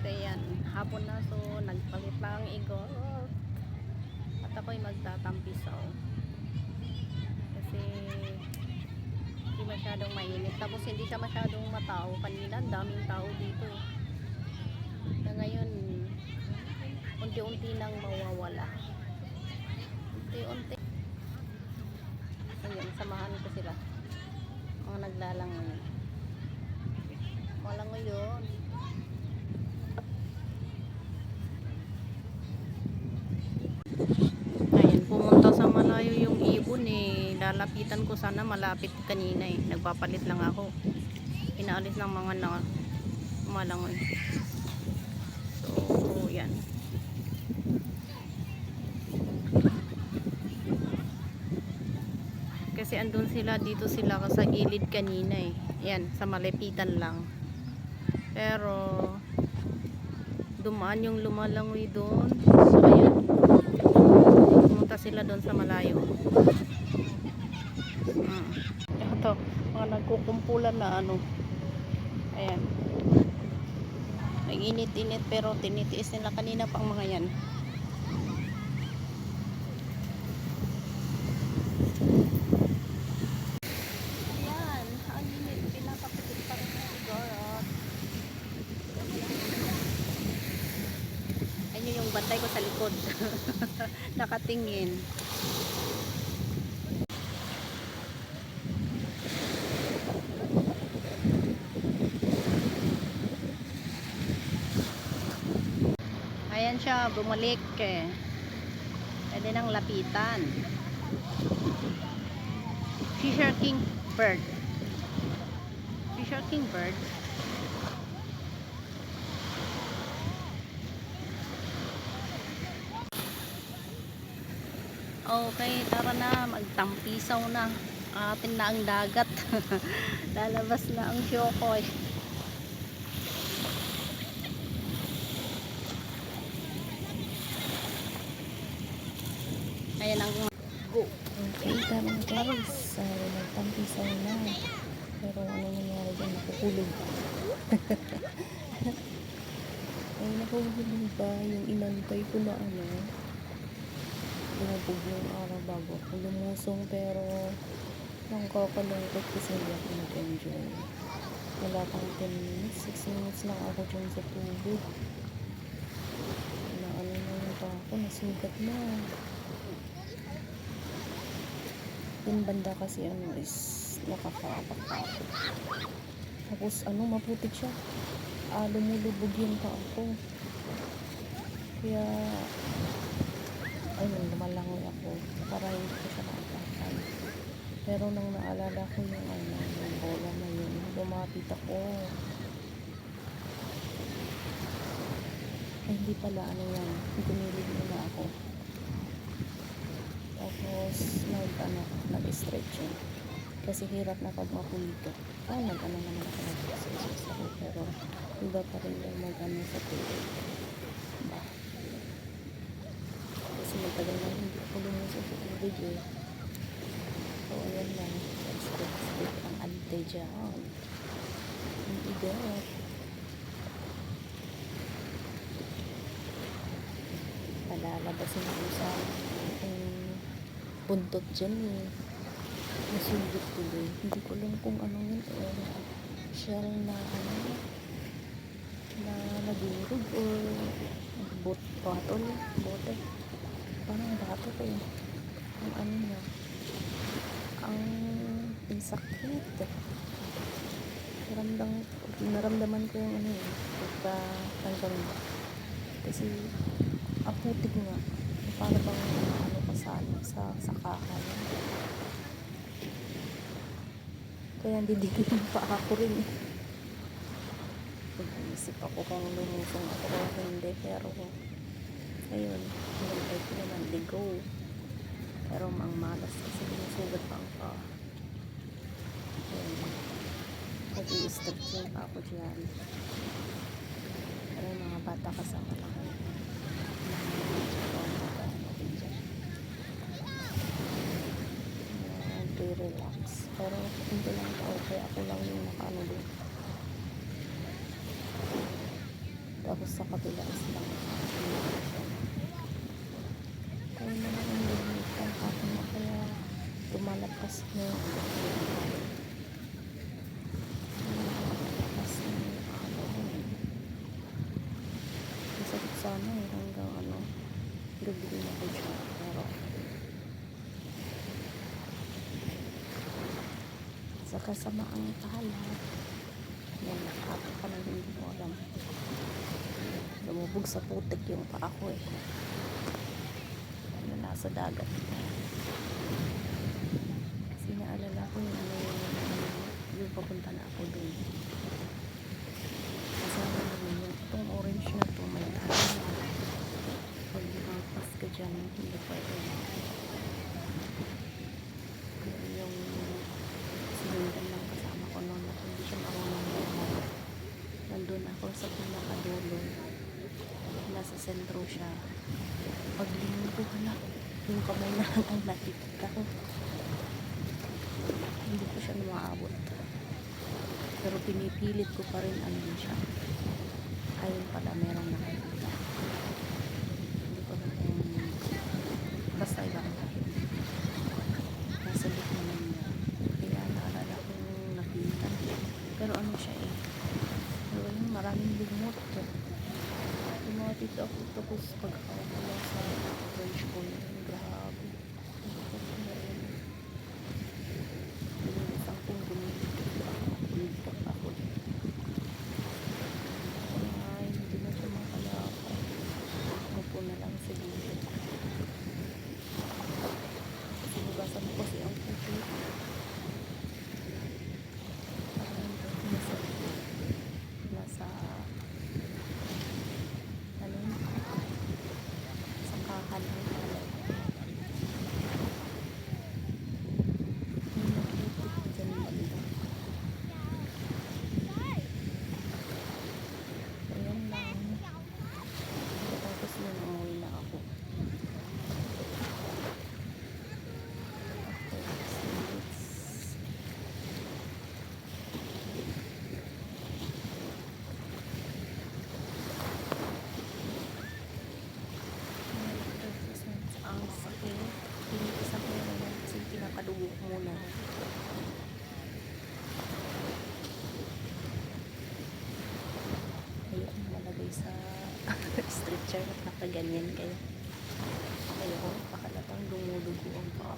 Ayan, hapon na, so nagpalit lang ang igor at ako'y magtatampisaw kasi hindi masyadong mainit, tapos hindi siya masyadong matao. Kanina daming tao dito na ngayon unti-unti nang mawawala, unti-unti. Ayan, samahan ko sila, mga naglalangoy, malangoy yun. Ayan, pumunta sa malayo yung ibon eh. Lalapitan ko, sana malapit kanina eh. Nagpapalit lang ako. Pinaalis ng mga na malangoy. So, yan. Kasi andun sila, dito sila sa gilid kanina eh. Yan, sa malapitan lang. Pero, dumaan yung lumalangoy doon. So, ayan. Pumunta sila doon sa malayo. Ito, mga nagkukumpulan na ano. Ayan. Nag-init-init pero tinitiis nila kanina pang mga yan. Ayan, ang init. Pinakapitit pa rin ng garot. Ayun yung bantay ko sa likod. Nakatingin. Ayan siya, bumalik eh. Pwede nang lapitan. Fisher King bird. Fisher King bird. Okay, tara na, magtampisaw na. Atin na ang dagat. Lalabas na ang syokoy. Ayan ang go. Okay, tamang guys. Nagtampisaw na. Pero ano nangyari dyan? Nakukulog. Ay, nakukulog ba? Yung inantay ko na ano, lumubog yung araw bago ako lumusong, pero nangkakalungkot kasi hindi ako nag-enjoy. Wala pang 10 minutes, 6 minutes lang ako dyan sa tubig. Na ano na yung pa ako, nasugat na. Yung banda kasi ano is nakakapak ako. Tapos ano, maputik siya. Lumulubog yung pa ako. Kaya ayun, lumalangoy ako para hindi ko siya makakakay. Pero nang naalala ko yung ano, yung bola na yun, lumapit ako. Ay, hindi pala, ano yan, gumilig na ako. Tapos nag-stretching kasi hirap na pag mapulig ka. Nag-ano naman ako, nag-exercise ako, pero iba pa rin yung mag-ano sa tubig. Kasi matagal na hindi ako lumusong sa tubig eh. So ayan lang, stretch ang ante dyan, ang igot. Palalabasin ko sa buntot dyan eh. Nasulit tuloy. Hindi ko lang kung ano yun eh. Shell na ano na nagurog or bottle, bote. Parang bato ko eh. Ang ano niya. Ang insakit. Naramdaman ko yung ano eh. Pagka-tanggal ba. Kasi aputik nga. Para bang ano pa sa kahan. Kaya didikit pa ako rin eh. Pag-iisip ako kung lumusong ako o hindi, pero ayun, nilagay ko naman ligo. Pero ang malas kasi sinusugat pa ang pa. Ayun, nag-i-stretching pa ako dyan. Pero mga bata kasama lang. Relax, pero hindi lang ako, okay, ako lang yung nakaano doon. Tapos sa kabila is lang. Kaya naman ang limit ang akin na kaya tumalapas na yung tumalapas na yung masakit sana eh hanggang ano bibili na ko siya pero sa kasamaang kahalat yan ako pa na hindi mo alam lumubog sa putik yung paa ko eh ano nasa dagat kasi naalala ko yung ano yung papunta na ako dun kasama naman yung itong orange na to may ano na pag lumagpas ka dyan hindi pa yun yung sinundan ng kasama ko noon at hindi siya marunong lumabas. Nandun ako sa pinakadulo nasa sentro siya paglingon ko hala yung kamay na ang nakikita ko hindi ko siya maabot pero pinipilit ko pa rin ano siya ayun pala merong nakikita hindi ko na basta ibang nasa lik naman niya kaya naalala ko yung nakita pero ano siya eh pero yun maraming lumot lumatit ako tapos pag-awala sa orange ko yun grabe yung isang kong gumilit ako ay hindi na siya makalakay upo na lang sa gilid kasi bugasan ko kasi ang puti parang nasa ano yun sa kakalang halay yung nakitik dyan banda ayan lang tapos yun umuwi na ako after 6 minutes ang sakit pinipisa ko na lang kasi pinakadugo ko muna ayoko malagay sa stretcher at nakaganyan kayo ayoko pakalapang dumudugo ang paa